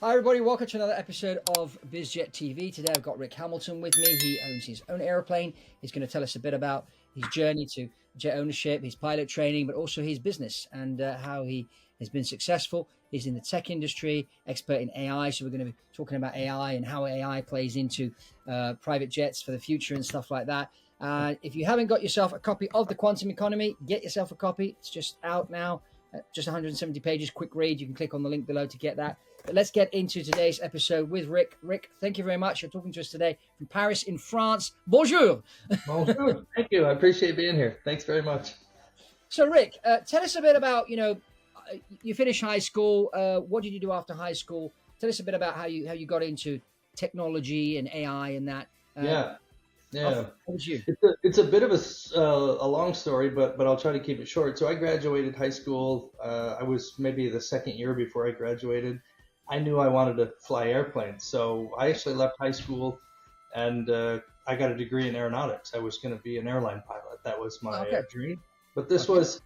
Hi everybody, welcome to another episode of Biz Jet TV. Today I've got Rick Hamilton with me. He owns his own airplane. He's going to tell us a bit about his journey to jet ownership, his pilot training, but also his business and how he has been successful. He's in the tech industry, expert in AI. So we're going to be talking about AI and how AI plays into private jets for the future and stuff like that. If you haven't got yourself a copy of The Quantum Economy, get yourself a copy. It's just out now, just 170 pages, quick read. You can click on the link below to get that. But let's get into today's episode with Rick. Rick, thank you very much. You're talking to us today from Paris in France. Bonjour. Bonjour. Thank you. I appreciate being here. Thanks very much. So, Rick, tell us a bit about, you finished high school. What did you do after high school? Tell us a bit about how you got into technology and AI and that. Yeah. What was you? It's a bit of a long story, but I'll try to keep it short. So I graduated high school. I was maybe the second year before I graduated. I knew I wanted to fly airplanes, so I actually left high school and I got a degree in aeronautics. I was going to be an airline pilot. That was my dream. But this was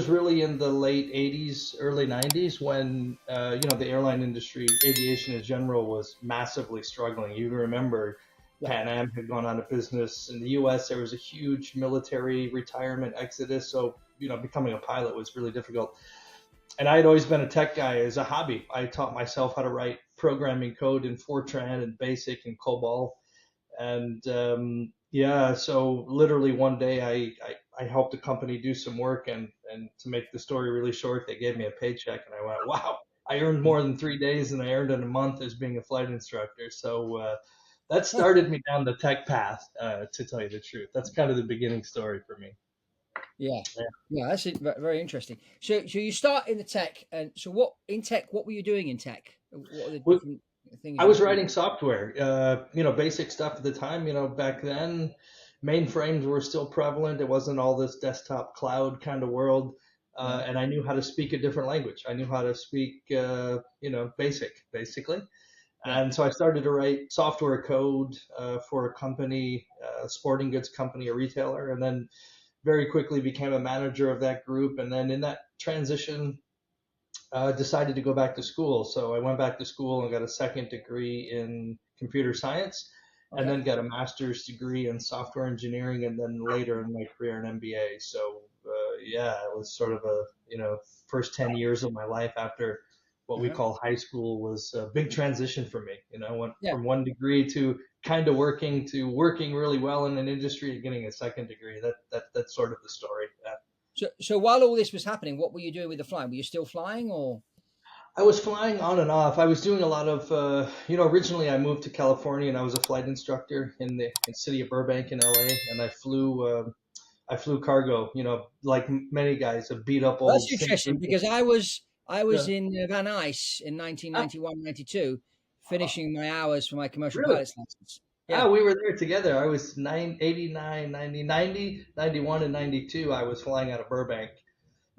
really in the late 80s, early 90s when the airline industry, aviation in general, was massively struggling. You remember Pan Am had gone out of business. In the U.S., there was a huge military retirement exodus, so becoming a pilot was really difficult. And I had always been a tech guy as a hobby. I taught myself how to write programming code in Fortran and BASIC and COBOL. And so literally one day I helped a company do some work, and to make the story really short, they gave me a paycheck, and I went, wow, I earned more than 3 days than I earned in a month as being a flight instructor. So that started me down the tech path, to tell you the truth. That's kind of the beginning story for me. Yeah, that's very interesting. So you start in the tech, and so what were you doing in tech? What are the different things? I was writing software, basic stuff at the time. Back then, mainframes were still prevalent. It wasn't all this desktop cloud kind of world. And I knew how to speak a different language. I knew how to speak, BASIC, basically. And so I started to write software code for a company, a sporting goods company, a retailer, and then very quickly became a manager of that group. And then in that transition, decided to go back to school. So I went back to school and got a second degree in computer science, and then got a master's degree in software engineering, and then later in my career an MBA. So it was sort of first 10 years of my life after what we call high school was a big transition for me. Went from one degree to kind of working really well in an industry to getting a second degree. That's sort of the story. So while all this was happening, what were you doing with the flying? Were you still flying, or? I was flying on and off. I was doing a lot of, originally I moved to California and I was a flight instructor in the city of Burbank in LA, and I flew cargo, like many guys, a beat up old. That's interesting because I was in Van Nuys in 1991, 92, finishing my hours for my commercial pilot's license. Yeah, we were there together. I was 89, 90, 90, 91, and 92. I was flying out of Burbank.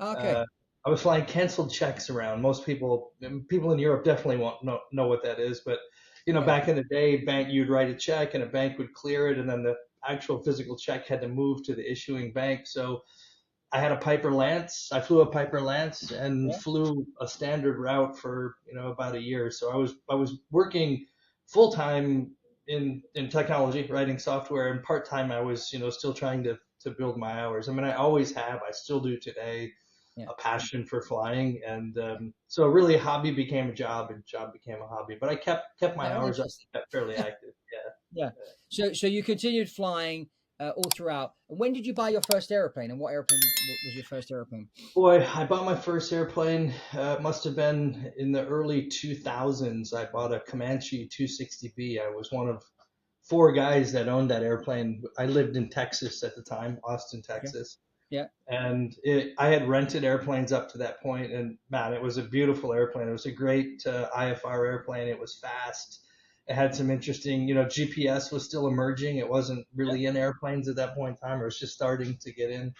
Okay. I was flying canceled checks around. Most people in Europe definitely won't know what that is. But, back in the day, you'd write a check and a bank would clear it, and then the actual physical check had to move to the issuing bank. So I had a Piper Lance. I flew a Piper Lance and flew a standard route for, about a year. So I was working full time in technology, writing software, and part time I was, still trying to build my hours. I mean, I always have, I still do today, a passion for flying. And so really a hobby became a job and job became a hobby, but I kept my hours up, kept fairly active. Yeah. So you continued flying all throughout. And when did you buy your first airplane, and what airplane was your first airplane? Boy, I bought my first airplane. It must have been in the early 2000s. I bought a Comanche 260B. I was one of 4 guys that owned that airplane. I lived in Texas at the time, Austin, Texas. Yeah. And I had rented airplanes up to that point, and man, it was a beautiful airplane. It was a great IFR airplane. It was fast. It had some interesting, GPS was still emerging. It wasn't really in airplanes at that point in time. It was just starting to get in.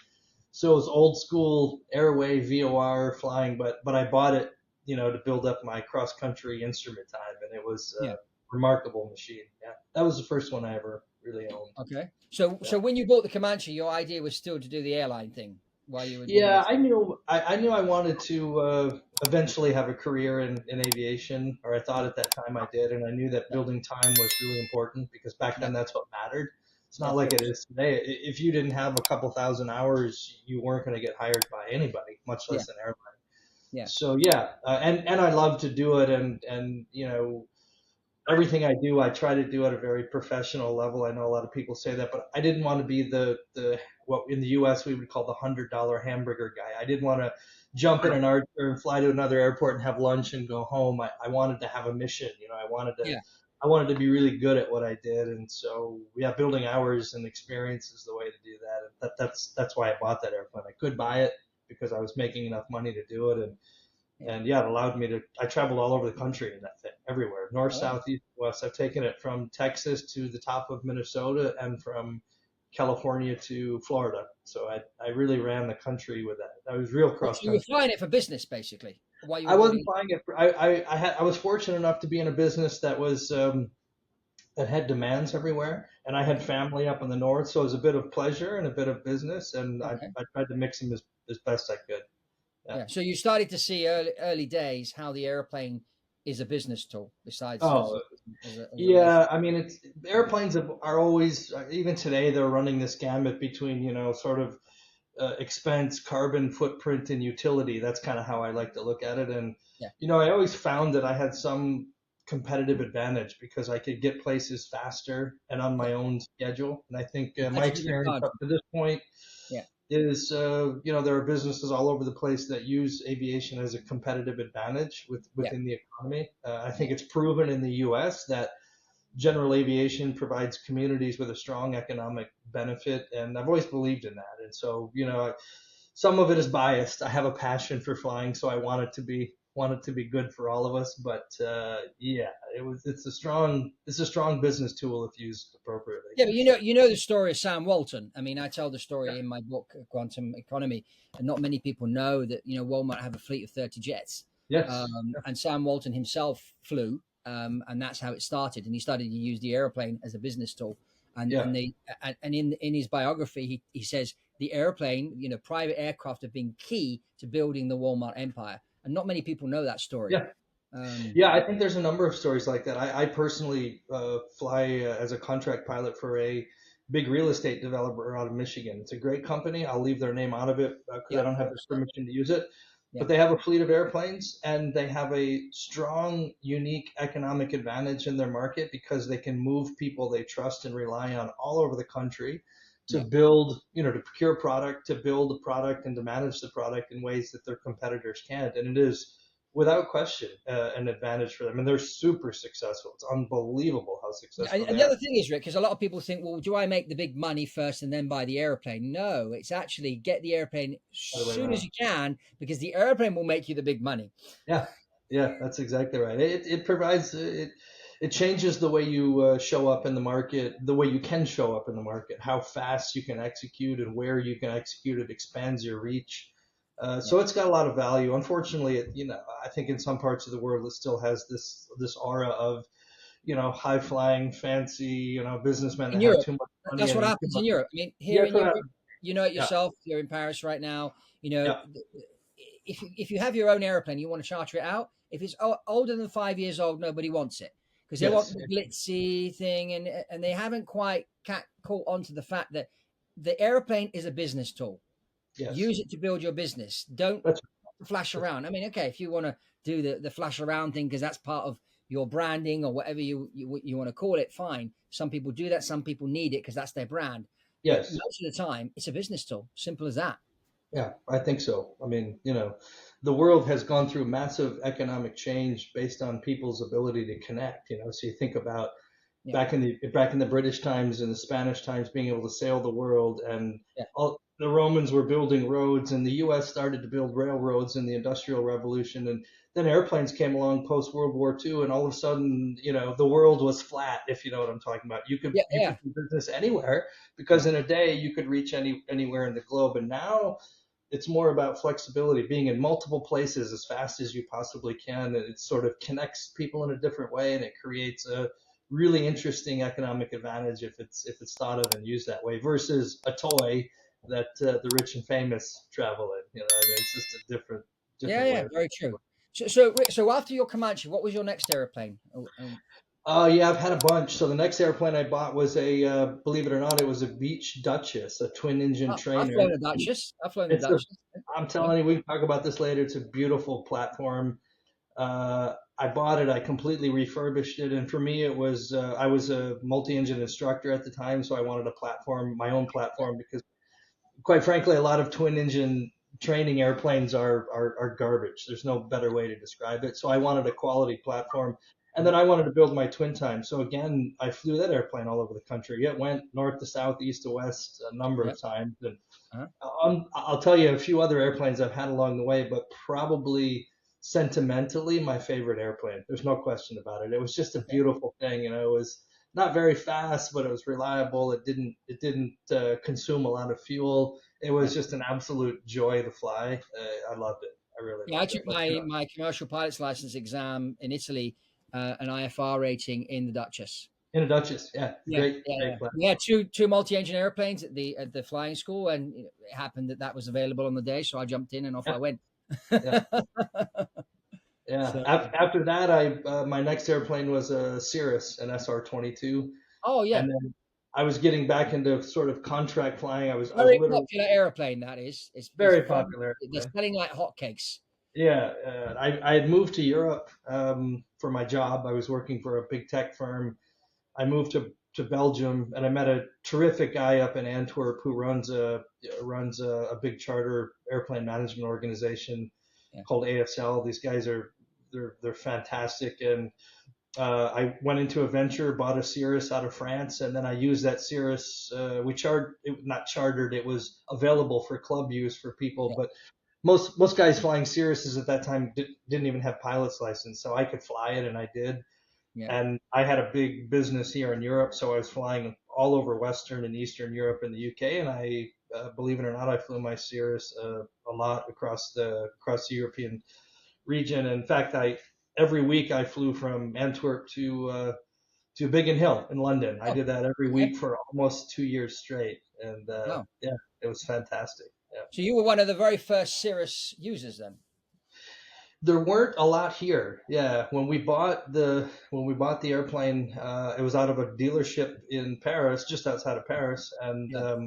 So it was old school airway VOR flying, but I bought it, to build up my cross country instrument time, and it was a remarkable machine. Yeah, that was the first one I ever really owned. Okay. So when you bought the Comanche, your idea was still to do the airline thing while you were doing Yeah, I knew I wanted to eventually have a career in aviation, or I thought at that time I did, and I knew that building time was really important because back Yeah, then that's what mattered. It's yeah, not of like it course. is today. If you didn't have a couple thousand hours, you weren't going to get hired by anybody, much Yeah, less an airline. yeah, So yeah, and I love to do it, and everything I do, I try to do at a very professional level. I know a lot of people say that, but I didn't want to be the what in the U.S. we would call the $100 hamburger guy. I didn't want to jump in an Archer and fly to another airport and have lunch and go home. I wanted to have a mission. yeah. I wanted to be really good at what I did, and so yeah, building hours and experience is the way to do that. And that's why I bought that airplane. I could buy it because I was making enough money to do it, Yeah. and yeah, it allowed me to. I traveled all over the country in that thing, everywhere, north, Oh, wow. south, east, west. I've taken it from Texas to the top of Minnesota and from California to Florida. So I really ran the country with that. I was real So cross you were country. flying it for business, basically, while you were I wasn't building. flying it. I was fortunate enough to be in a business that was that had demands everywhere, and I had Okay. family up in the north, so it was a bit of pleasure and a bit of business, and Okay. I tried to mix them as best I could. Yeah. Yeah. So you started to see early days how the airplane is a business tool besides Oh, as a relationship. yeah, I mean, it's airplanes are always even today they're running this gamut between sort of expense, carbon footprint, and utility. That's kind of how I like to look at it. And Yeah. I always found that I had some competitive advantage because I could get places faster and on Yeah. my own schedule. And I think my Competitive experience up advantage. to this point Yeah. is there are businesses all over the place that use aviation as a competitive advantage Yeah. within the economy. I Yeah. think it's proven in the U.S. that general aviation provides communities with a strong economic benefit, and I've always believed in that. And so, some of it is biased. I have a passion for flying, so I want it to be good for all of us. But yeah, it's a strong business tool if used appropriately. Yeah, but you know the story of Sam Walton. I mean, I tell the story in my book, Quantum Economy, and not many people know that Walmart have a fleet of 30 jets, Yes. and Sam Walton himself flew, and that's how it started. And he started to use the airplane as a business tool, and Yeah. in his biography, he says the airplane, private aircraft have been key to building the Walmart empire, and not many people know that story. Yeah. Um, Yeah, I think there's a number of stories like that. I personally fly as a contract pilot for a big real estate developer out of Michigan. It's a great company. I'll leave their name out of it because I yeah, don't I have their understand. permission to use it. Yeah, But they have a fleet of airplanes and they have a strong, unique economic advantage in their market because they can move people they trust and rely on all over the country to yeah. build, to procure product, to build a product, and to manage the product in ways that their competitors can't. And it is without question, an advantage for them, and they're super successful. It's unbelievable how And successful and they the are. other thing is, Rick, because a lot of people think, well, do I make the big money first and then buy the airplane? No, it's actually get the airplane as Other way soon as around. you can because the airplane will make you the big money. Yeah, yeah, that's exactly right. It provides it changes the way you show up in the market, the way you can show up in the market, how fast you can execute and where you can execute. It expands your reach. Yeah. So it's got a lot of value. Unfortunately, I think in some parts of the world it still has this aura of high flying, fancy, businessmen In that have Europe, too much money that's and what need too happens in much. Europe. I mean, here Yeah, in that's what Europe, happens. you know it Yeah, yourself. You're in Paris right now. You know, yeah, if you have your own airplane, you want to charter it out. If it's older than 5 years old, nobody wants it because they want yes, the glitzy thing, and they haven't quite caught on to the fact that the airplane is a business tool. yes. Use it to build your business. Don't That's flash around. I mean, okay, if you want to do the flash around thing because that's part of your branding or whatever you want to call it, fine. Some people do that. Some people need it because that's their brand. But yes. most of the time, it's a business tool. Simple as that. Yeah, I think so. I mean, the world has gone through massive economic change based on people's ability to connect. So you think about Yeah, back in the British times and the Spanish times, being able to sail the world, and yeah, all the Romans were building roads, and the U.S. started to build railroads in the Industrial Revolution, and then airplanes came along post World War II, and all of a sudden, the world was flat. If you know what I'm talking about, you could yeah, you yeah, could do business anywhere because yeah, in a day you could reach anywhere in the globe, and now it's more about flexibility, being in multiple places as fast as you possibly can. And it sort of connects people in a different way, and it creates a really interesting economic advantage if it's thought of and used that way versus a toy that the rich and famous travel in. I mean, it's just a different yeah, way yeah. of. Very true. So, Rick, so after your Comanche, what was your next airplane? Yeah, I've had a bunch. So the next airplane I bought was believe it or not, it was a Beech Duchess, a twin engine I've trainer. flown a Duchess. I've flown the It's a, Duchess. I'm Yeah, telling you, we can talk about this later. It's a beautiful platform. I bought it. I completely refurbished it, and for me, it was I was a multi-engine instructor at the time, so I wanted a platform, my own platform, because quite frankly, a lot of twin engine training airplanes are garbage. There's no better way to describe it. So I wanted a quality platform. And then yeah, I wanted to build my twin time. So again, I flew that airplane all over the country. It went north to south, east to west a number yeah. of times. And Uh-huh. I'll tell you a few other airplanes I've had along the way, but probably sentimentally my favorite airplane. There's no question about it. It was just a Okay. beautiful thing. It was not very fast, but it was reliable. It didn't consume a lot of fuel. It Yeah. was just an absolute joy to fly. I loved it. I really Yeah, I loved it. took But my commercial pilot's license exam in Italy, an IFR rating in the Duchess. in a Duchess, yeah, Yeah, great, yeah, great yeah. plane. We had two multi-engine airplanes at the flying school, and it happened that that was available on the day, so I jumped in and off Yeah, I went. yeah, yeah. So, After that, I my next airplane was a Cirrus, an SR-22, oh yeah, and then I was getting back into sort of contract flying. I was very literally popular airplane. That is, it's very very, popular. they're selling like hotcakes. Yeah, I had moved to Europe for my job. I was working for a big tech firm. I moved to Belgium, and I met a terrific guy up in Antwerp who runs a big charter airplane management organization Yeah, called ASL. These guys are they're fantastic, and I went into a venture, bought a Cirrus out of France, and then I used that Cirrus. We chartered, not chartered, it was available for club use for people, yeah, but most guys flying Cirruses at that time didn't even have pilot's license, so I could fly it, and I did. yeah. And I had a big business here in Europe, so I was flying all over Western and Eastern Europe and the UK, and believe it or not, I flew my Cirrus a lot across the European region. In fact, I every week I flew from Antwerp to Biggin Hill in London. I Oh, did that every okay. week for almost 2 years straight, and Wow. yeah, it was fantastic. Yeah. So you were one of the very first Cirrus users then. There weren't a lot here. Yeah, when we bought the airplane, it was out of a dealership in Paris, just outside of Paris, and Yeah,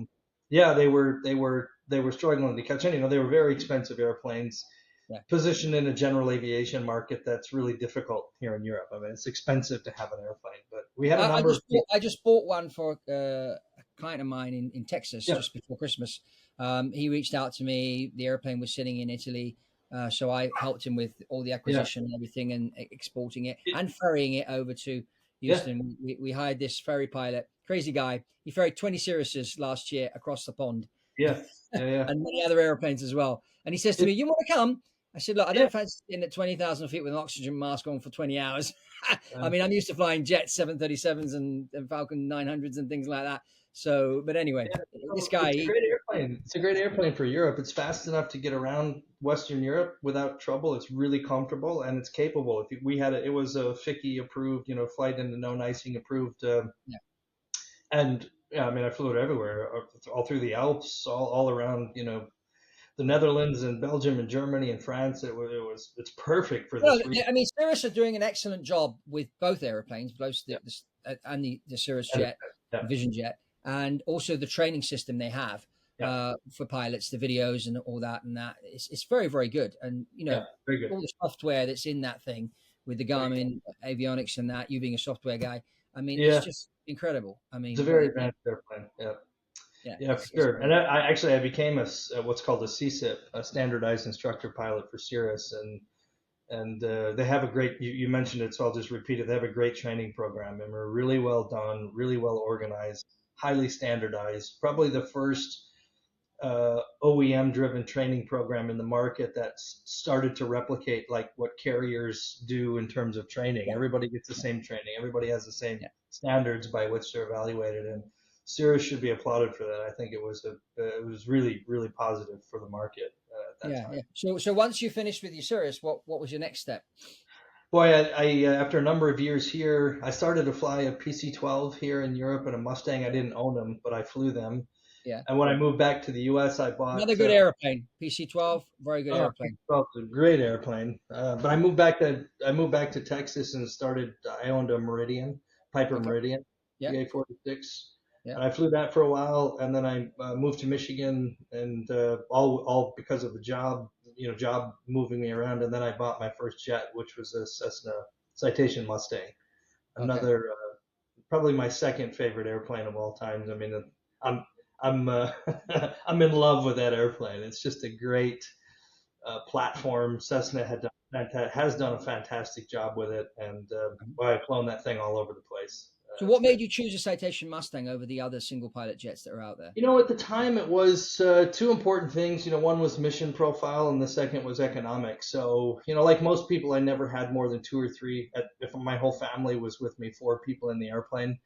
yeah, they were struggling to catch any. They were very expensive airplanes, yeah. positioned in a general aviation market that's really difficult here in Europe. I mean, it's expensive to have an airplane, but we had a I number of just people. I just bought one for a client of mine in Texas Yeah, just before Christmas. He reached out to me. The airplane was sitting in Italy, so I helped him with all the yeah, acquisition and everything, and exporting it it- and ferrying it over to yeah, Houston. We hired this ferry pilot, crazy guy. He ferried 20 Cirruses last year across the pond, yeah, yeah, yeah. and many other airplanes as well. And he says to It, me, "You want to come?" I said, "Look, I yeah, don't fancy sitting at 20,000 feet with an oxygen mask on for 20 hours. I uh, mean, I'm used to flying jets, 737s and Falcon 900s and things like that. So, but anyway, yeah. this So guy, it's a great airplane. It's a great airplane for Europe. It's fast enough to get around Western Europe without trouble. It's really comfortable and it's capable. We had it was a FICI approved, flight into known icing approved, yeah, and yeah, I mean, I flew it everywhere, all through the Alps, all around, the Netherlands and Belgium and Germany and France. It's perfect for well, this region. I mean, Cirrus are doing an excellent job with both airplanes, both Yeah, and the Cirrus and Jet, yeah, Vision Jet, and also the training system they have yeah, for pilots, the videos and all that, and that it's very, very good. And yeah, very good. all the software that's in that thing with the Very good. Garmin avionics and that, you being a software guy, I mean, it's Yeah, just incredible. I it's a mean, very advanced airplane. Yeah. yeah, Yeah, for it's sure. And great. I became what's called a CSIP, a standardized instructor pilot for Cirrus, and they have a great. You mentioned it, so I'll just repeat it. They have a great training program, and we're really well done, really well organized, highly standardized. Probably the first OEM-driven training program in the market that started to replicate like what carriers do in terms of training. Yeah, Everybody gets the same training. Everybody has the same yeah. standards by which they're evaluated, and Cirrus should be applauded for that. I think it was really really positive for the market at that Yeah, time. yeah. So once you finished with your Cirrus, what was your next step? Boy, after a number of years here, I started to fly a PC-12 here in Europe and a Mustang. I didn't own them, but I flew them. Yeah. And when I moved back to the U.S., I bought Another good airplane. PC-12, very good airplane. Well, it's a great airplane. But I moved back to Texas and started. I owned a Meridian, Piper Okay. Meridian, Yeah. PA-46, Yeah. and I flew that for a while, and then I moved to Michigan, and all because of the job, job moving me around, and then I bought my first jet, which was a Cessna Citation Mustang, Okay. another probably my second favorite airplane of all time. I mean, I'm I'm I'm in love with that airplane. It's just a great platform. Cessna has done a fantastic job with it, and I've flown that thing all over the place. So It's what great. made you choose a Citation Mustang over the other single pilot jets that are out there? At the time it was two important things. One was mission profile, and the second was economics. So, like most people, I never had more than two or three. If my whole family was with me, four people in the airplane.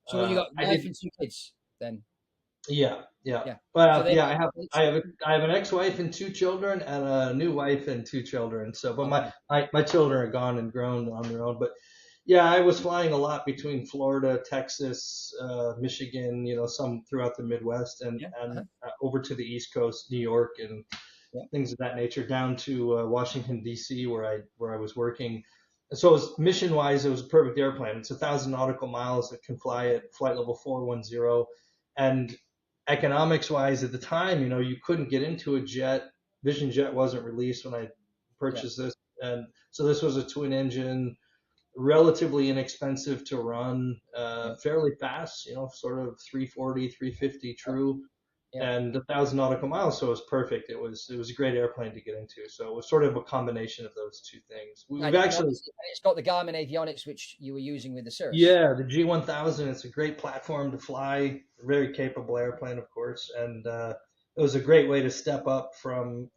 So when you got I wife did. and two kids, then Yeah, yeah. yeah. So Well, they yeah. I have an ex-wife and two children, and a new wife and two children. So, but okay. my children are gone and grown on their own. But yeah, I was flying a lot between Florida, Texas, Michigan, some throughout the Midwest, and Yeah. over to the East Coast, New York, and Yeah. things of that nature, down to Washington D.C., where I was working. And so, mission wise, it was a perfect airplane. It's 1,000 nautical miles. It can fly at flight level 410, and economics wise, at the time, you couldn't get into a jet. Vision Jet wasn't released when I Yeah. purchased this, and so this was a twin engine, relatively inexpensive to run, Yeah. fairly fast, sort of 340, 350 true, Yeah. and 1,000 nautical miles. So it was perfect. It was a great airplane to get into. So it was sort of a combination of those two things. We've And actually, obviously it's got the Garmin avionics which you were using with the Cirrus. yeah, the G1000. It's a great platform to fly. Very capable airplane, of course, and it was a great way to step up from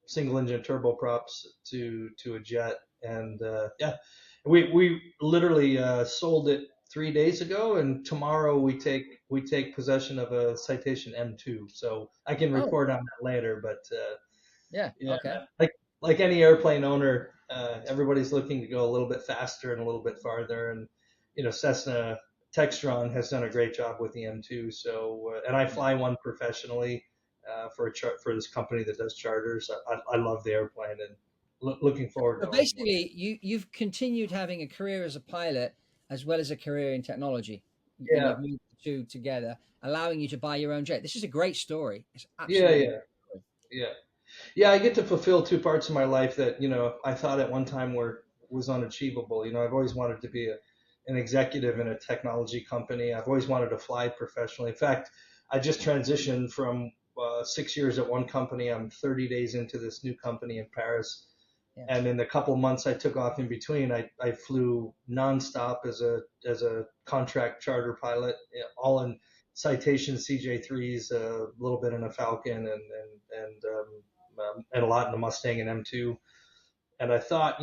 single engine turboprops to a jet. And yeah, we literally sold it 3 days ago, and tomorrow we take possession of a Citation M2. So I can Oh, report on that later. But yeah. yeah, Okay. like any airplane owner, everybody's looking to go a little bit faster and a little bit farther. And Cessna Textron has done a great job with the M2. So and I Yeah. fly one professionally for this company that does charters. I love the airplane, and looking forward to So owning one. basically, you've continued having a career as a pilot as well as a career in technology, and Yeah, you've moved the two together, allowing you to buy your own jet. This is a great story. It's yeah, absolutely. yeah, yeah. Yeah, I get to fulfill two parts of my life that I thought at one time was unachievable. I've always wanted to be an executive in a technology company. I've always wanted to fly professionally. In fact, I just transitioned from 6 years at one company. I'm 30 days into this new company in Paris, Yeah. and in the couple months I took off in between, I flew nonstop as a contract charter pilot, all in Citation CJ3s, a little bit in a Falcon, and a lot in a Mustang and M2. And I thought,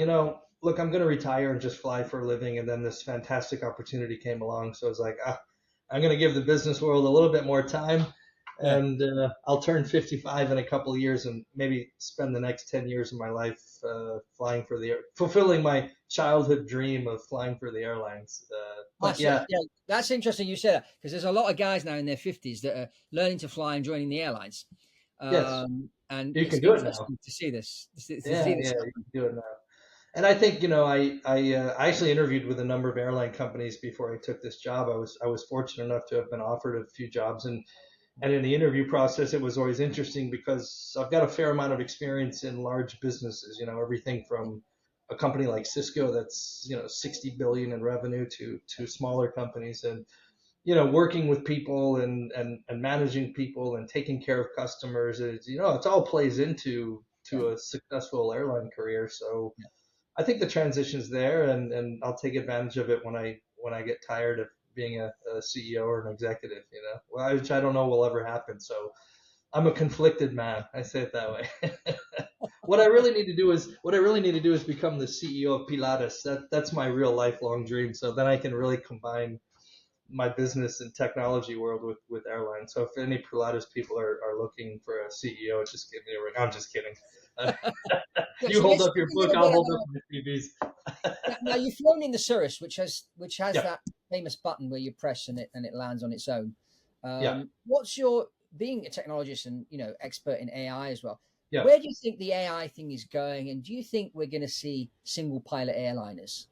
look, I'm going to retire and just fly for a living. And then this fantastic opportunity came along. So I was like, I'm going to give the business world a little bit more time. Yeah. And I'll turn 55 in a couple of years and maybe spend the next 10 years of my life fulfilling my childhood dream of flying for the airlines. But That's it. yeah, Yeah, that's interesting you say that because there's a lot of guys now in their 50s that are learning to fly and joining the airlines. yes, And you it's can do it now. interesting to see this, to Yeah, see this yeah, you happen. can do it now. And I think I actually interviewed with a number of airline companies before I took this job. I was fortunate enough to have been offered a few jobs, and in the interview process, it was always interesting because I've got a fair amount of experience in large businesses. Everything from a company like Cisco that's 60 billion in revenue to smaller companies, and working with people and managing people and taking care of customers. It's all plays into Yeah. to a successful airline career. So Yeah. I think the transition's there, and I'll take advantage of it when I get tired of being a CEO or an executive. Which I don't know will ever happen. So I'm a conflicted man. I say it that way. What I really need to do is become the CEO of Pilates. That's my real lifelong dream. So then I can really combine my business and technology world with airlines. So if any Pilates people are looking for a CEO, just give me a ring. I'm just kidding. Uh, Yeah, you so hold let's up talk your a book, little I'll bit hold up about my TVs. now. You've flown in the Cirrus, which has Yeah, that famous button where you press and it lands on its own. Yeah. What's your being a technologist and expert in AI as well? Yeah. Where do you think the AI thing is going, and do you think we're going to see single pilot airliners?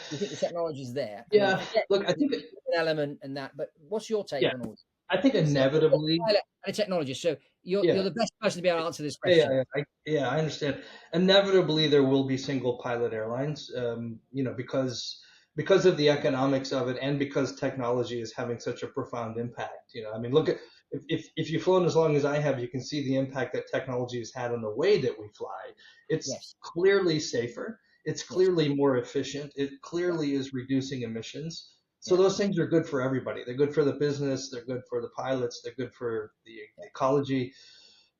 Do you think the technology is there? I mean, Yeah. forget Look, I the think, human element and that, but what's your take yeah, on all this? I think So you're a inevitably, pilot and a technologist, so you're yeah. the best person to be able to answer this Yeah, question. I understand. Inevitably, there will be single pilot airlines, because of the economics of it, and because technology is having such a profound impact. I mean, look at if you've flown as long as I have, you can see the impact that technology has had on the way that we fly. It's Yes, clearly safer. It's yes, clearly more efficient. It yeah, clearly is reducing emissions. So yeah, those things are good for everybody. They're good for the business. They're good for the pilots. They're good for the yeah. ecology,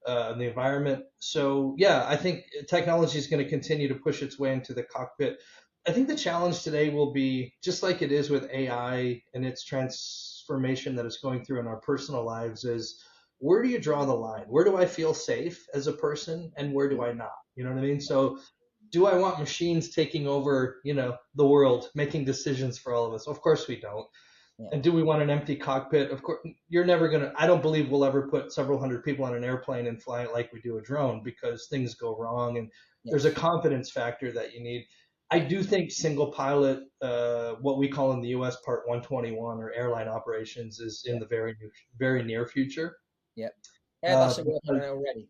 the environment. So yeah, I think technology is going to continue to push its way into the cockpit. I think the challenge today will be just like it is with AI and its transformation that it's going through in our personal lives is, where do you draw the line? Where do I feel safe as a person and where do Mm, I not? You know what I mean? So do I want machines taking over, the world, making decisions for all of us? Of course we don't. yeah, And do we want an empty cockpit? Of course, you're never going to, I don't believe we'll ever put several hundred people on an airplane and fly it like we do a drone, because things go wrong and there's a yes, confidence factor that you need. I yeah, do think single pilot, what we call in the US Part 121 or airline operations, is yeah, in the very near future. yeah. Airbus are working on Because it already.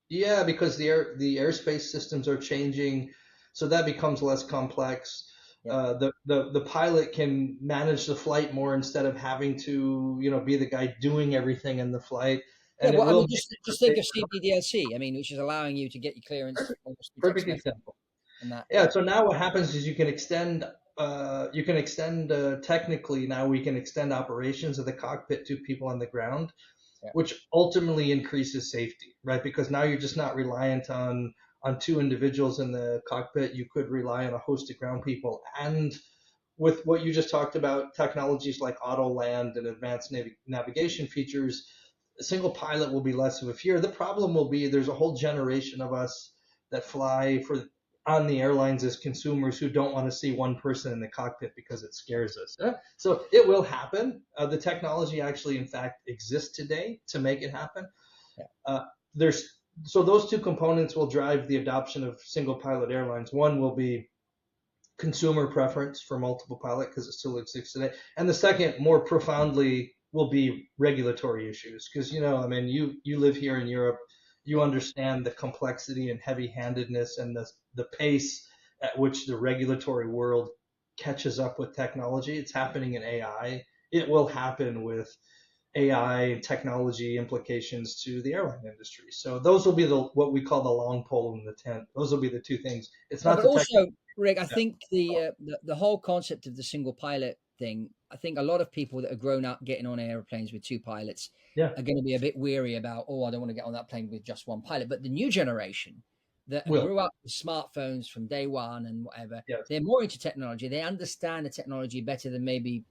yeah, because the airspace systems are changing, so that becomes less complex. Yeah. The pilot can manage the flight more instead of having to, be the guy doing everything in the flight, Yeah, and it well, I will mean, make just it think of safer. CBDLC. I mean, which is allowing you to get your clearance Perfect, almost through text perfect message example. and that. Yeah, Yeah, so now what happens is you can extend technically now we can extend operations of the cockpit to people on the ground, yeah, which ultimately increases safety, right? Because now you're just not reliant on two individuals in the cockpit. You could rely on a host of ground people, and with what you just talked about, technologies like auto land and advanced navigation features, a single pilot will be less of a fear. The problem will be there's a whole generation of us that fly for on the airlines as consumers who don't want to see one person in the cockpit because it scares us. So it will happen. The technology actually, in fact, exists today to make it happen. yeah, There's so those two components will drive the adoption of single pilot airlines. One will be consumer preference for multiple pilot because it still exists today. And the second, more profoundly, will be regulatory issues because I mean, you live here in Europe, you understand the complexity and heavy-handedness and the pace at which the regulatory world catches up with technology. It's happening in AI. It will happen with AI and technology implications to the airline industry. So those will be the what we call the long pole in the tent. Those will be the two things. It's yeah. not But the tech. also, Rick, I Yeah. think the whole concept of the single pilot thing. I think a lot of people that are grown up getting on airplanes with two pilots Yeah. are going to be a bit weary about. Oh, I don't want to get on that plane with just one pilot. But the new generation that Will. grew up with smartphones from day one and whatever, Yes. they're more into technology. They understand the technology better than maybe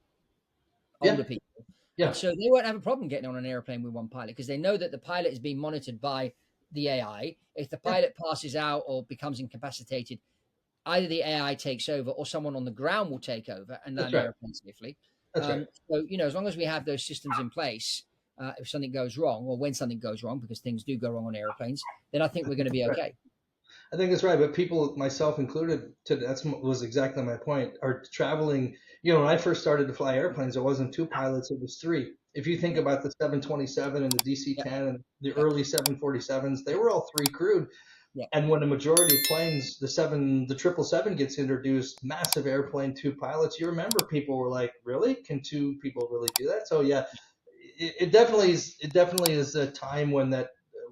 older Yeah. people. And Yeah. so they won't have a problem getting on an airplane with one pilot because they know that the pilot is being monitored by the AI. If the Yeah. pilot passes out or becomes incapacitated, either the AI takes over or someone on the ground will take over and That's land the right. airplane safely. That's right. So, as long as we have those systems in place, if something goes wrong or when something goes wrong, because things do go wrong on airplanes, then I think we're going to be Right. okay. I think that's right. But people, myself included, was exactly my point. Are traveling. When I first started to fly airplanes, it wasn't two pilots; it was three. If you think Yeah, about the 727 and the yeah, DC-10 and the yeah, early 747s, they were all three crewed. yeah, And when a majority of planes, the 777 gets introduced, massive airplane, two pilots. You remember people were like, "Really? Can two people really do that?" So yeah, it definitely is. It definitely is a time when that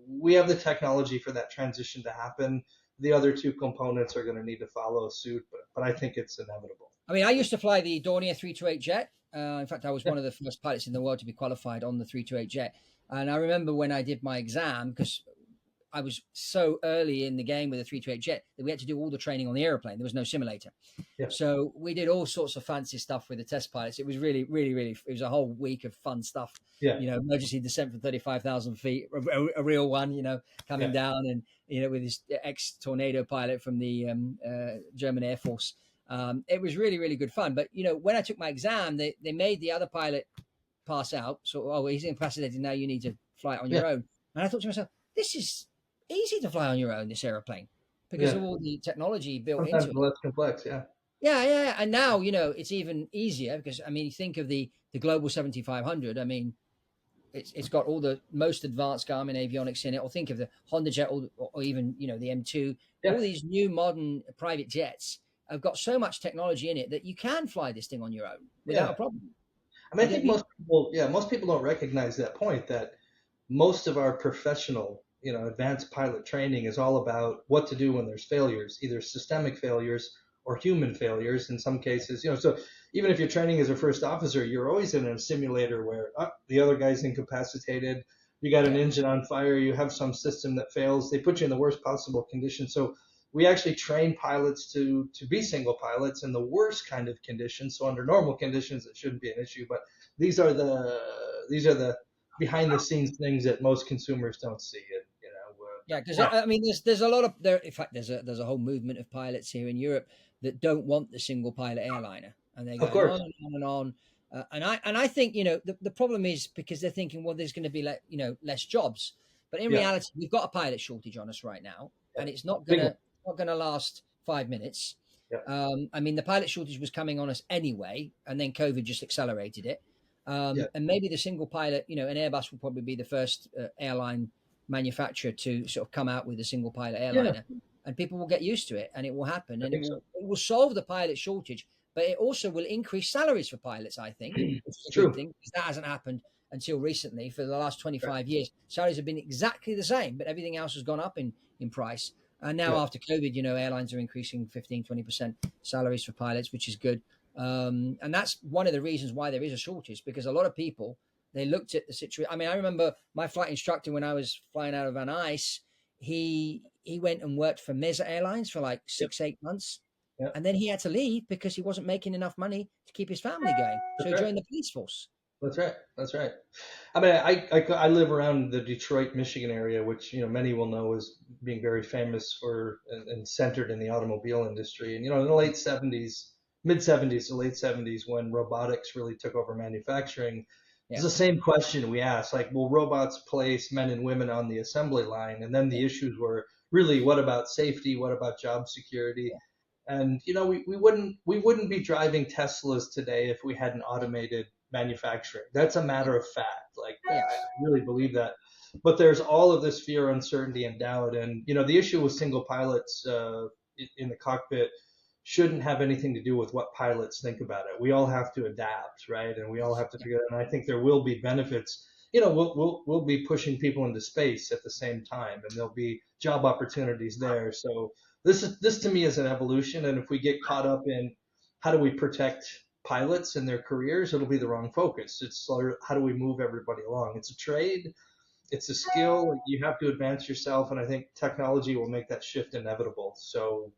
we have the technology for that transition to happen. The other two components are going to need to follow suit, but I think it's inevitable. I mean, I used to fly the Dornier 328 jet. In fact, I was Yeah, one of the first pilots in the world to be qualified on the 328 jet. And I remember when I did my exam, because I was so early in the game with the 328 jet that we had to do all the training on the airplane. There was no simulator. yeah, So we did all sorts of fancy stuff with the test pilots. It was really, really, really, it was a whole week of fun stuff. yeah, Emergency descent from 35,000 feet, a real one, coming yeah. down and, with this ex tornado pilot from the German Air Force. It was really, really good fun. But, when I took my exam, they made the other pilot pass out. So, oh, he's incapacitated now. You need to fly it on your Yeah. own. And I thought to myself, this is easy to fly on your own, this aeroplane, because Yeah. of all the technology built into Sometimes it. less complex. Yeah. Yeah, yeah, yeah. And now, it's even easier because, I mean, you think of the Global 7500. I mean, it's got all the most advanced Garmin avionics in it. Or think of the Honda Jet, or even, the M2. Yeah. All these new modern private jets have got so much technology in it that you can fly this thing on your own without a Yeah. problem. I mean, I And yet think most people don't recognize that point, that most of our professional, advanced pilot training is all about what to do when there's failures, either systemic failures or human failures in some cases. So even if you're training as a first officer, you're always in a simulator where the other guy's incapacitated, you got an yeah, engine on fire, you have some system that fails, they put you in the worst possible conditions. So we actually train pilots to be single pilots in the worst kind of conditions. So under normal conditions, it shouldn't be an issue, but these are the behind the scenes things that most consumers don't see. yeah, because Yeah, I mean, there's a lot of there. In fact, there's a whole movement of pilots here in Europe that don't want the single pilot airliner, and they're of going on course. and on and on. And I think the problem is because they're thinking, well, there's going to be less jobs, but in Yeah, reality, we've got a pilot shortage on us right now, yeah, and it's not big one. gonna last 5 minutes. Yeah, I mean, the pilot shortage was coming on us anyway, and then COVID just accelerated it. yeah, And maybe the single pilot, an Airbus will probably be the first airline manufacturer to sort of come out with a single pilot yeah. airliner, and people will get used to it, and it will happen, I and it think will so. it will solve the pilot shortage, but it also will increase salaries for pilots, I think, which is a good True. thing because that hasn't happened until recently. For the last Right. 25 years, salaries have been exactly the same, but everything else has gone up in price. And now Yeah, after COVID, airlines are increasing 15-20% salaries for pilots, which is good. And that's one of the reasons why there is a shortage, because a lot of people, they looked at the situation. I mean, I remember my flight instructor when I was flying out of Van Nuys. He went and worked for Mesa Airlines for like yep, 6-8 months, yep. and then he had to leave because he wasn't making enough money to keep his family going. So That's he right. joined the police force. That's right. That's right. I mean, I live around the Detroit, Michigan area, which many will know as being very famous for and centered in the automobile industry. And in the late '70s, mid '70s to late '70s, when robotics really took over manufacturing, it's Yeah, the same question we asked, like, will robots place men and women on the assembly line? And then yeah, the issues were really, what about safety? What about job security? yeah, And we wouldn't be driving Teslas today if we hadn't automated manufacturing. That's a matter of fact. Like, yeah, I really believe that. But there's all of this fear, uncertainty, and doubt. And the issue with single pilots in the cockpit shouldn't have anything to do with what pilots think about it. We all have to adapt, right? And we all have to yeah. figure it out. And I think there will be benefits. We'll be pushing people into space at the same time, and there'll be job opportunities there. So this to me is an evolution, and if we get caught up in how do we protect pilots and their careers, it'll be the wrong focus. It's sort of how do we move everybody along. It's a trade, it's a skill. You have to advance yourself, and I think technology will make that shift inevitable. So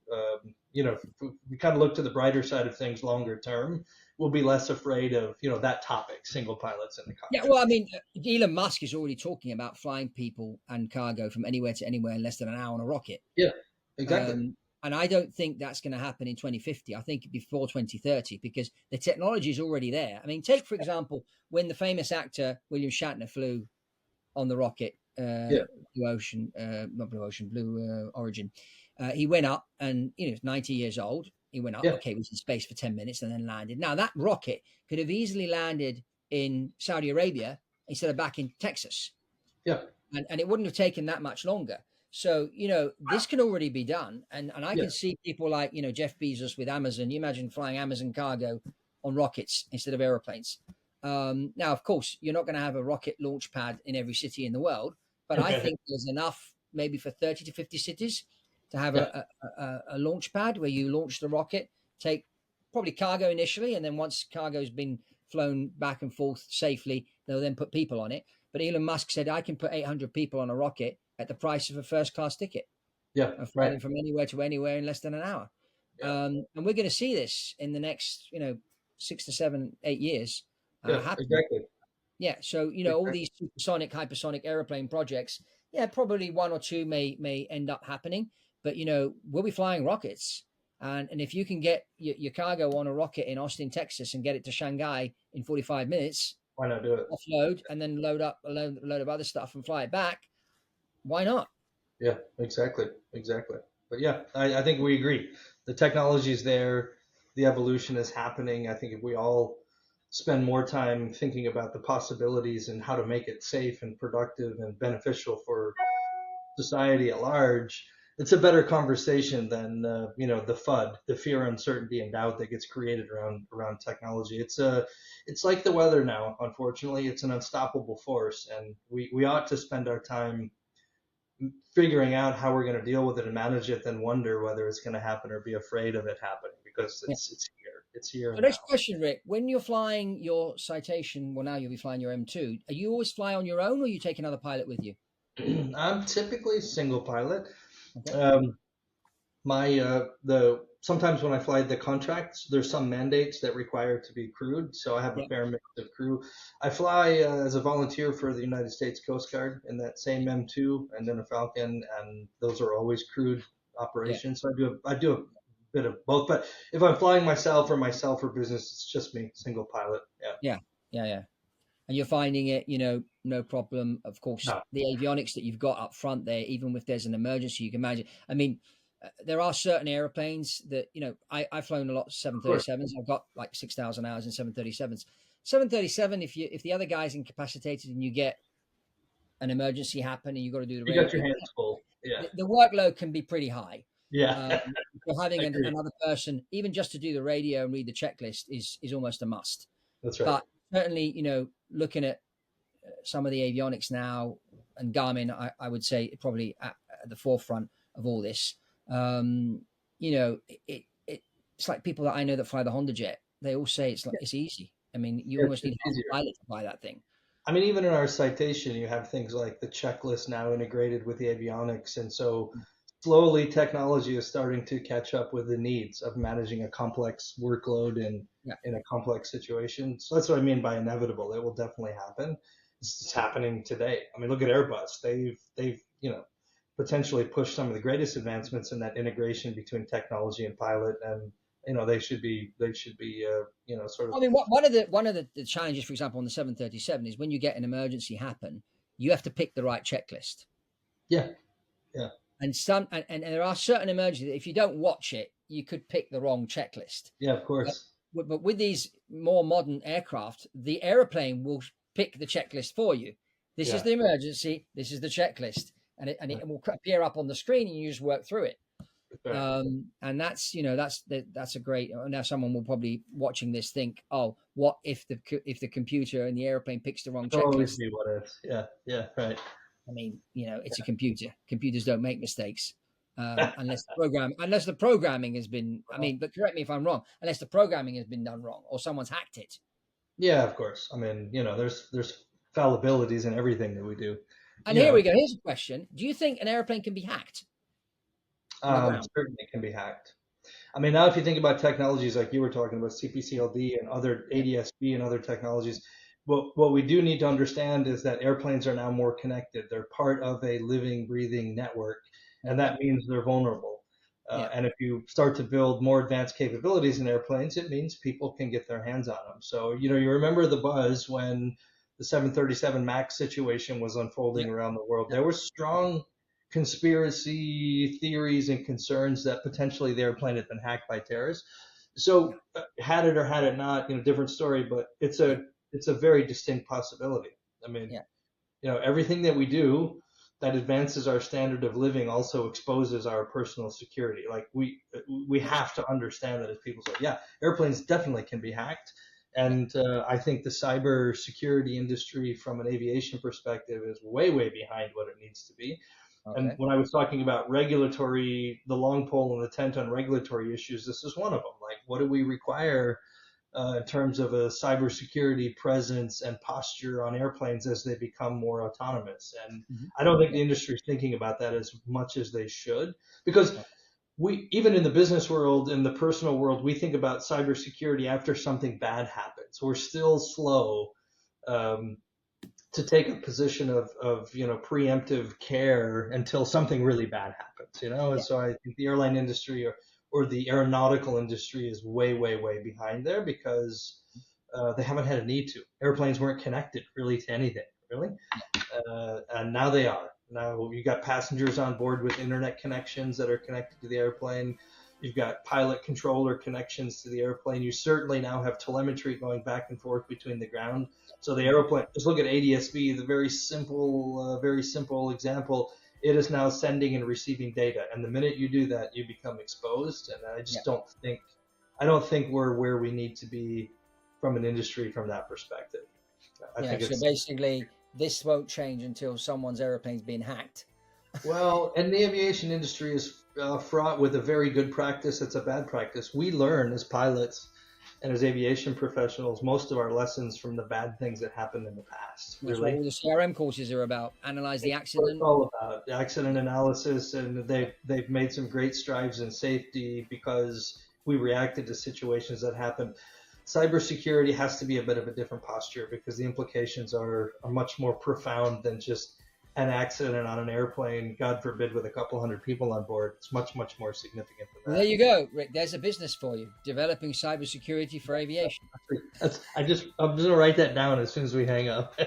if we kind of look to the brighter side of things longer term, we'll be less afraid of that topic, single pilots in the Yeah, cockpit. well, I mean, Elon Musk is already talking about flying people and cargo from anywhere to anywhere in less than an hour on a rocket. Yeah, exactly. And I don't think that's going to happen in 2050. I think before 2030, because the technology is already there. I mean, take, for example, when the famous actor William Shatner flew on the rocket, Yeah, Blue Ocean, not Blue Ocean, Blue Origin. He went up and, he's 90 years old. He went up, yeah, okay, was in space for 10 minutes and then landed. Now, that rocket could have easily landed in Saudi Arabia instead of back in Texas. yeah, And it wouldn't have taken that much longer. So, this can already be done. And I yeah, can see people like, Jeff Bezos with Amazon. You imagine flying Amazon cargo on rockets instead of airplanes. Now, of course, you're not going to have a rocket launch pad in every city in the world, but I think there's enough maybe for 30 to 50 cities to have yeah, a launch pad where you launch the rocket, take probably cargo initially, and then once cargo's been flown back and forth safely, they'll then put people on it. But Elon Musk said, I can put 800 people on a rocket at the price of a first class ticket yeah. and fly Right. them from anywhere to anywhere in less than an hour. Yeah, And we're going to see this in the next, 6 to 7, 8 years yeah, happen. exactly. Yeah. So, all Exactly. these supersonic, hypersonic airplane projects, yeah, probably one or two may end up happening, but, we'll be flying rockets. And if you can get your cargo on a rocket in Austin, Texas, and get it to Shanghai in 45 minutes, Why not do it? offload, and then load up a load of other stuff and fly it back. Why not? Yeah, exactly, exactly. But yeah, I think we agree. The technology is there, the evolution is happening. I think if we all spend more time thinking about the possibilities and how to make it safe and productive and beneficial for society at large, it's a better conversation than the FUD, the fear, uncertainty, and doubt that gets created around technology. It's like the weather now. Unfortunately, it's an unstoppable force, and we ought to spend our time figuring out how we're going to deal with it and manage it, then wonder whether it's going to happen or be afraid of it happening because Yeah. it's here So and next now. question, Rick. When you're flying your Citation, well, now you'll be flying your M2. Are you always fly on your own, or you take another pilot with you? I'm typically single pilot. Okay. Um, my the sometimes when I fly the contracts, there's some mandates that require it to be crewed, so I have a Yeah. fair mix of crew. I fly as a volunteer for the United States Coast Guard in that same M2 and then a Falcon, and those are always crewed Yeah. operations. So I do a bit of both. But if I'm flying myself for business, it's just me, single pilot. Yeah. Yeah. Yeah. Yeah. And you're finding it, no problem. Of course, No, the avionics that you've got up front there, even if there's an emergency, you can imagine. I mean, there are certain airplanes that, I've flown a lot of of course. 737s. I've got like 6,000 hours in 737s. 737, if the other guy's incapacitated and you get an emergency happen and you've got to do the You got radio, your hands full. Yeah. the workload can be pretty high. Yeah. Um, so having I agree. another person, even just to do the radio and read the checklist, is almost a must. That's right. But certainly, looking at some of the avionics now, and Garmin, I would say probably at the forefront of all this. It's like people that I know that fly the Honda Jet. They all say it's easy. I mean, you almost need It's half easier. a pilot to fly that thing. I mean, even in our citation, you have things like the checklist now integrated with the avionics. And so slowly technology is starting to catch up with the needs of managing a complex workload Yeah, in a complex situation. So that's what I mean by inevitable. It will definitely happen. It's happening today. I mean, look at Airbus. They've potentially pushed some of the greatest advancements in that integration between technology and pilot. And, they should be sort of, I mean, one of the challenges, for example, on the 737 is when you get an emergency happen, you have to pick the right checklist. yeah, yeah, And there are certain emergencies that if you don't watch it, you could pick the wrong checklist. yeah, of But, course. but with these more modern aircraft, the airplane will pick the checklist for you. This is Yeah. the emergency. This is the checklist, and it will appear up on the screen, and you just work through it. Right. And that's a great. Now someone will probably watching this think, oh, what if the computer in the airplane picks the wrong There'll always checklist? be what ifs. Yeah, yeah, right. I mean, it's a computer. Computers don't make mistakes. Unless the programming has been, I mean, but correct me if I'm wrong, unless the programming has been done wrong or someone's hacked it. Yeah, of course. I mean, there's fallibilities in everything that we do. And You here know, we go. Here's a question. Do you think an airplane can be hacked on the ground? certainly can be hacked. I mean, now if you think about technologies like you were talking about, CPCLD and other Yeah, ADS-B and other technologies, what we do need to understand is that airplanes are now more connected. They're part of a living, breathing network, and okay. that means they're vulnerable. Yeah, And if you start to build more advanced capabilities in airplanes, it means people can get their hands on them. So, you remember the buzz when the 737 MAX situation was yeah, unfolding around the world. yeah, There were strong conspiracy theories and concerns that potentially the airplane had been hacked by terrorists. yeah, So, had it or had it not, different story, but it's yeah, a very distinct possibility. I mean, yeah, everything that we do that advances our standard of living also exposes our personal security. Like we yes, have to understand that as people say, yeah, airplanes definitely can be hacked. yeah. And I think the cyber security industry from an aviation perspective is way, way behind what it needs to be. And Okay. when I was talking about regulatory, the long pole in the tent on regulatory issues, this is one of them. Like, what do we require in terms of a cybersecurity presence and posture on airplanes as they become more autonomous? And Mhm. I don't think Yeah. the industry is thinking about that as much as they should, because Okay. we, even in the business world, in the personal world, we think about cybersecurity after something bad happens. We're still slow um, to take a position of preemptive care until something really bad happens. And Yeah. so I think the airline industry or the aeronautical industry is way, way, way behind there because they haven't had a need to. Airplanes weren't connected really to anything, really, and now they are. Now you got passengers on board with internet connections that are connected to the airplane. You've got pilot controller connections to the airplane. You certainly now have telemetry going back and forth between the ground. So the airplane, just look at ADS-B, the very simple example. It is now sending and receiving data, and the minute you do that, you become exposed. And I just don't think we're where we need to be from an industry from that perspective. I think so basically, this won't change until someone's airplane's been hacked. Well, and the aviation industry is fraught with a very good practice. It's a bad practice. We learn as pilots and as aviation professionals most of our lessons from the bad things that happened in the past. That's what all the CRM courses are about. Analyze the accident. It's all about accident analysis, and they've made some great strides in safety because we reacted to situations that happened. Cybersecurity has to be a bit of a different posture because the implications are much more profound than just an accident on an airplane, God forbid, with a couple hundred people on board. It's much, much more significant than that. Well, there you go, Rick. There's a business for you, developing cybersecurity for aviation. I'm just going to write that down as soon as we hang up.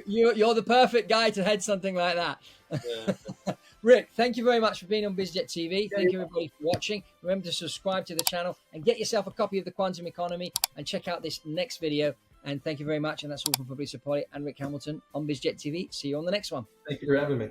You're the perfect guy to head something like that. Yeah. Rick, thank you very much for being on Biz Jet TV. Thank you, everybody, for watching. Remember to subscribe to the channel and get yourself a copy of The Quantum Economy and check out this next video. And thank you very much. And that's all from Fabrizio Poli and Rick Hamilton on Biz Jet TV. See you on the next one. Thank you for having me.